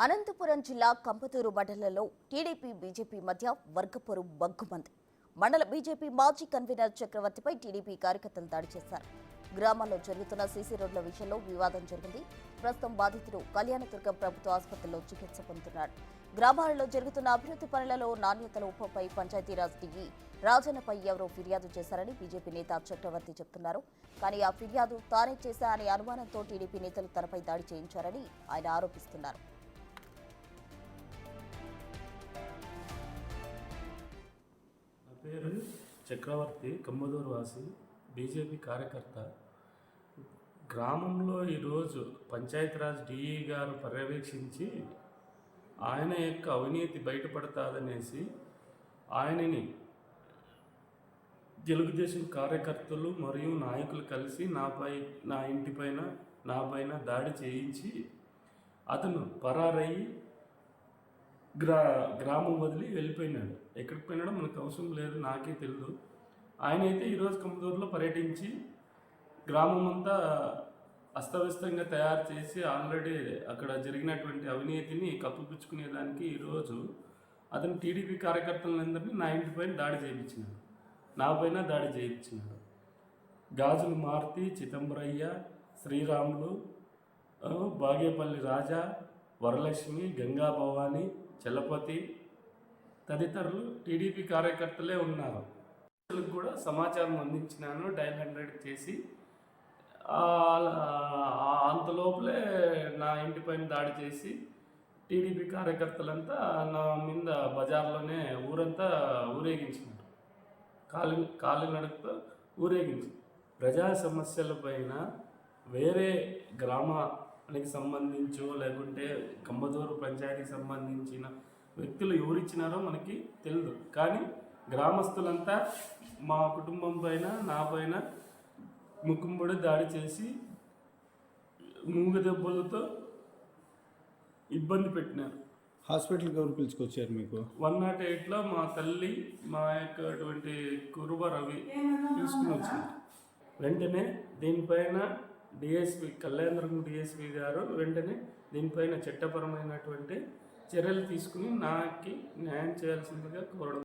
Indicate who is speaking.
Speaker 1: అనంతపురం జిల్లా కంపతూరు మండలంలో TDP BJP మధ్య వర్గపోరు బగ్గుమంది. మండల బీజేపీ మాజీ కన్వీనర్ చక్రవర్తిపై టీడీపీ కార్యకర్తలు దాడి చేశారు. గ్రామాల్లో జరుగుతున్న సీసీ రోడ్ల విషయంలో వివాదం జరిగింది. ప్రస్తుతం బాధితుడు కళ్యాణదుర్గం ప్రభుత్వ ఆసుపత్రిలో చికిత్స పొందుతున్నాడు. గ్రామాలలో జరుగుతున్న అభివృద్ధి పనులలో నాణ్యత లోపంపై పంచాయతీరాజ్ డీఈ రాజన్నపై ఎవరో ఫిర్యాదు చేశారని బీజేపీ నేత చక్రవర్తి చెబుతున్నారు. కానీ ఆ ఫిర్యాదు తానే చేశా అనే అనుమానంతో టీడీపీ నేతలు తనపై దాడి చేయించారని ఆయన ఆరోపిస్తున్నారు.
Speaker 2: పేరు చక్రవర్తి, కమ్మదూరు వాసి, బీజేపీ కార్యకర్త. గ్రామంలో ఈరోజు పంచాయతీరాజ్ డిఈ గారు పర్యవేక్షించి ఆయన యొక్క అవినీతి బయటపడతాదనేసి ఆయనని తెలుగుదేశం కార్యకర్తలు మరియు నాయకులు కలిసి నా ఇంటిపైన నాపైన దాడి చేయించి అతను పరారయ్యి గ్రామం వదిలి వెళ్ళిపోయినాడు. ఎక్కడికి పోయినాడో మనకు అవసరం లేదు, నాకే తెలియదు. ఆయన అయితే ఈరోజు కమ్మదూరులో పర్యటించి గ్రామం అంతా అస్తవ్యస్తంగా తయారు చేసి ఆల్రెడీ అక్కడ జరిగినటువంటి అవినీతిని కప్పిపుచ్చుకునేదానికి ఈరోజు అతను టీడీపీ కార్యకర్తలందరినీ నా ఇంటిపైన దాడి చేయించినాడు, నా పైన దాడి చేయించినాడు. గాజులు మారుతి, చిదంబరయ్య, శ్రీరాములు, బాగేపల్లి రాజా, వరలక్ష్మి, గంగా భవాని, చలపతి తదితరులు టీడీపీ కార్యకర్తలే ఉన్నారు. కూడా సమాచారం అందించినాను, డైల్ 100 చేసి అంతలోపలే నా ఇంటిపైన దాడి చేసి టీడీపీ కార్యకర్తలంతా నా మీద బజార్లోనే ఊరంతా ఊరేగించినారు, కాలినడకతో ఊరేగించి. ప్రజా సమస్యలపైన వేరే గ్రామానికి సంబంధించో లేకుంటే కంబదూరు పంచాయతీకి సంబంధించిన వ్యక్తులు ఎవరిచ్చినారో మనకి తెలియదు. కానీ గ్రామస్తులంతా మా కుటుంబం పైన, నా పైన ముక్కుంబడి దాడి చేసి మూగ దెబ్బలతో ఇబ్బంది పెట్టినారు.
Speaker 3: హాస్పిటల్కి ఎవరు పిలుచుకొచ్చారు మీకు?
Speaker 2: 108లో మా తల్లి, మా యొక్క కురుబ రవి తీసుకుని వచ్చింది. వెంటనే దీనిపైన డిఎస్పీ కళ్యాణదుర్గం డిఎస్పీ గారు వెంటనే దీనిపైన చట్టపరమైనటువంటి చర్యలు తీసుకుని నాకు న్యాయం చేయాల్సిందిగా కోరడం.